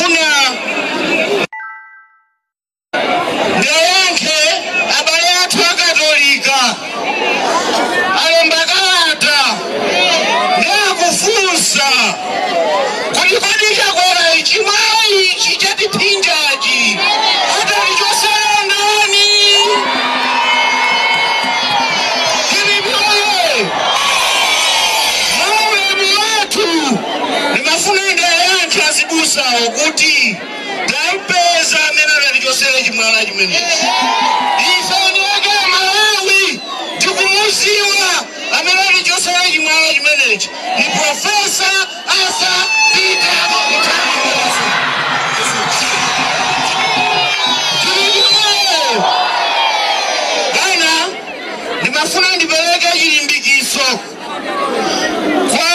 ndimafuna ndiyankhe abale athu akatolika alemba kalata ndiyakufunsa kuti kodi chakwera ichi mwayi ichi chatiphinjachi atalichosera ndani ndimafuna ndiyankhe azibusawo kuti tampeza amene atalichosera chimwala chimenechi. Ife ndiwake Malawi tikumuziwa amene atalichosera chimwala chimenechi ni Profesa Arthur Peter Mutharika. Bana ndimafuna ndipereke chilimbikiso kwa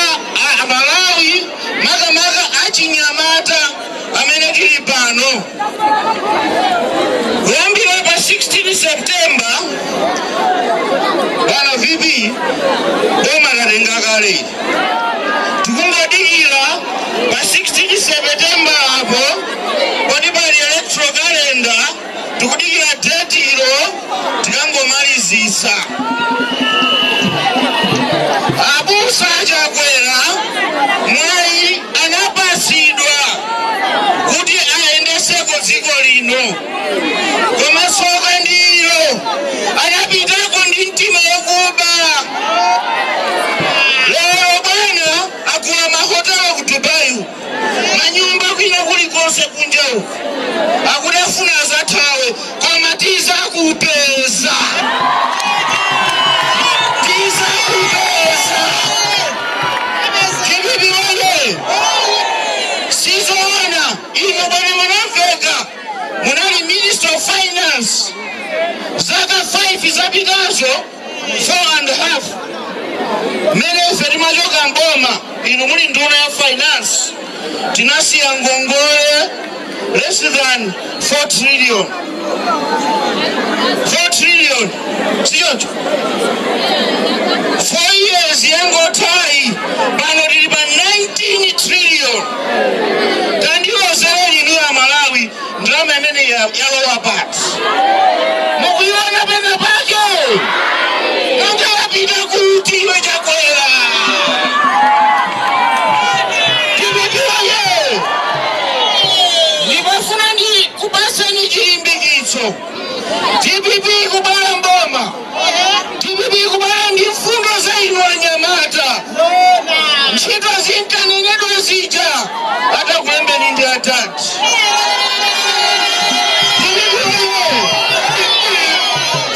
Malawi makamaka achinyamata amene tili pano kuyambira pa 16 September bana vipi boma katenga kale tikungodikira pa 16 September apo kodi pali electoral calendar tikudikira date ilo tikangomalizisa abusa chakwera mwayi anapasidwa kuti ayendeseko dziko lino koma tsoka ndilo anapitako ndi mtima wokuba. Lero bwana agula mahotela ku Dubai manyumba kwina kulikonse kunja uko akuti afuna azathawe koma tizakupeza. Sizona ino bwana mwanamveka munali Minister of Finance zaka 5 zapitazo 4.5 mene ife timachoka mboma ino muli nduna ya finance tinasiya ngongole less than 4 trillion. 4 trillion sichocho 4 years yangotai pano tili pa 19 trillion. Tandiwozereni inu ya Malawi ndalama imene yalowa pati mukuiona pena pake nanga yapita kuti iwe chakwera tibikiwaye. Ndimafuna ndi kupaseni chilimbikitso TPP kubala mboma TPP kubala ndi mfundo za inu anyamata ntchito zinkanenedwa zija hata kulembeni ndi atati.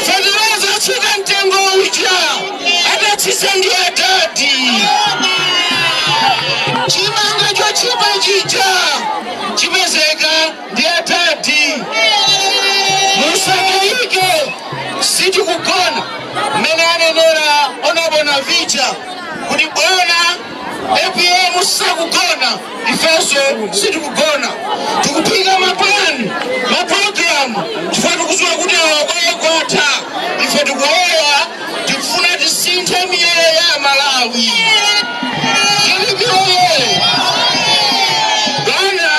Federeza tsuka mtengo uja hata tsisa ndi atati. Chimanga chochipa chija chipezeka ndi atati. Musakaike sitikugona mmene anenera onabona vicha kuti bwana APM sakugona ifeso sitikugona tikupika mapani maprogramu chifukwa tikudziwa kuti awakwayekwatha ife tikuowa tikufuna tisinthe miyoyo ya Malawi. Tilipiwoye bwana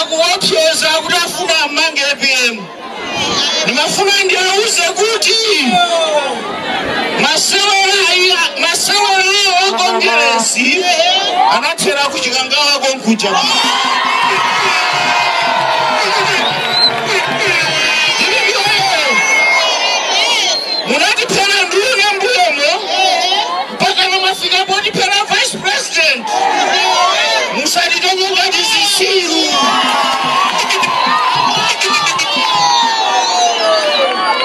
akuwapyeza kuti afuna amange APM. Nimafuna ndiauze kuti masewera wa Kongresi anathera kuchikangawa konkuja. Munatipera nduna mbuyomo mpaka nomafika potipera Vice President musatitonyeka tizisiru.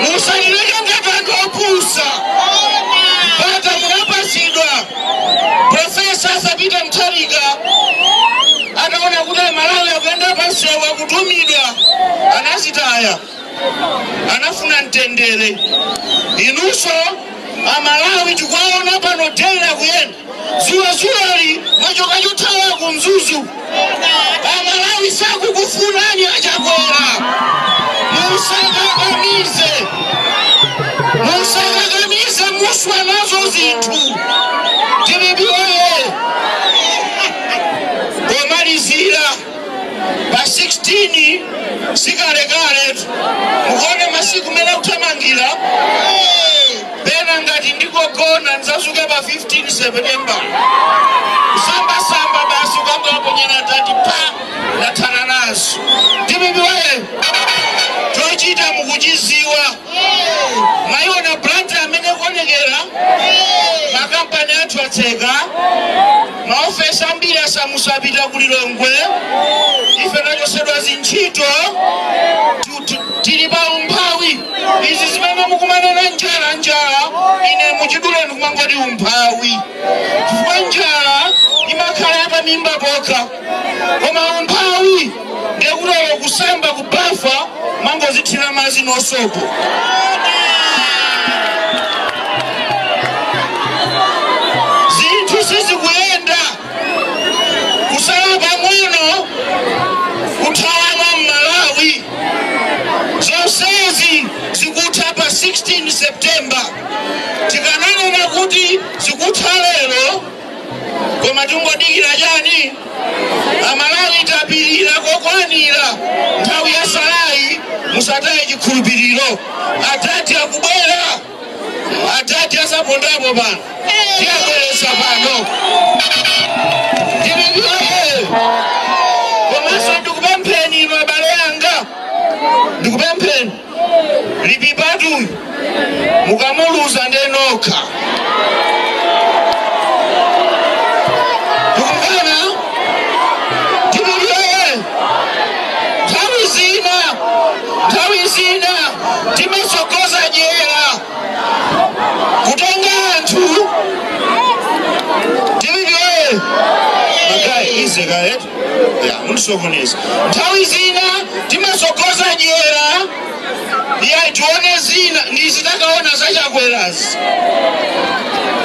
Musalileka vantu opusa bata munapasidwa Profesa Arthur Peter Mutharika anaona kuti Malawi akuenda pasewa kutumidwa anazitaya anafuna mtendere. Inuso Amalawi tikwaona pano tena kuyenda zuwali machoka chothawa kumzuzu. Amalawi sakukufunani achakwera musakakamize muswa nazo zinthu. TPP oye pomalizira 16 sikale mukone masiku mena utamangira pena ngati ndikogona nzasuke pa 15 September samba basi ukangaponyera tati pa nathana nazo ndibibi wewe tochita mukuchiziwa maiona brand amene kuonekera makampani athu atseka maofesi ambiri asamusapita kulilongwe ife tachosedwa zintchito tili pa umphawi izi zimene mukumanena njala ine muchidule ndikumangoti umphawi chifukwa njala imakhala yapamimba pokha koma umphawi ndekutola kusamba kubafa mangozithira mazi nosopo zinthu sizikuyenda kusala pang'ono kuthawama m'Malawi zonsezi zikutha pa 16 September tikananena kuti zikutha lero koma tingodikira chani Amalawi tapirira kokwanira nthawi ya salayi musataye chikhulupiriro atati akubwera atati asapondapo pano tiyabweresa pano ndibibiwe komanso ndikupempheni ino abale yanga ndikupempheni lipipatu mukamuluza ndenokha nthawi zina timasokoza jera kutenga anthu tibibiwe magai izekaet ya mundisokoneza nthawi zina timasokoza jera ya tione zina ndizitakaona zachakwerazi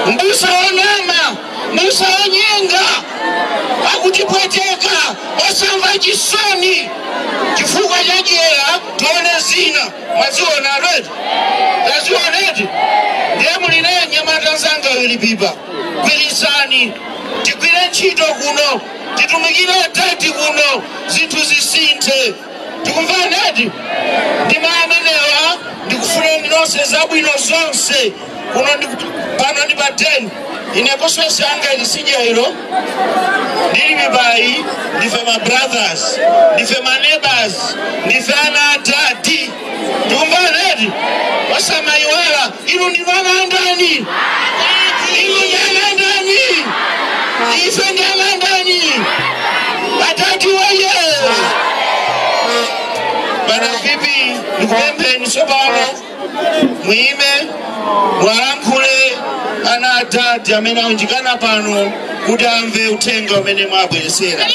mbusa onama mbusa onyenga akutipweteka osamva chisoni chifukwa cha jera tione zina mwaziona already tazioneti ndiye muline nyamata zanga wilipipa kwilisani tigwire ntchito kuno titumikire atati kuno zinthu zisinthe tikumvaneti ndima amenewa ndikufuneni nonse zabwino zonse kuno pano ndi pa 10 ine koswesi anga ilisija ilo ndili mibayi ndife ma brothers ndife ma neighbors ndife ana atati tikumvaneti wasamaiwala inu ndinu ana ndani inu ndi ana ndani ife ndi ana ndani atati waye bana vipi ndikupempheni tsopano muime mwalankhule ana atati amene aunjikana pano kuti amve uthenga umene mwabweresera.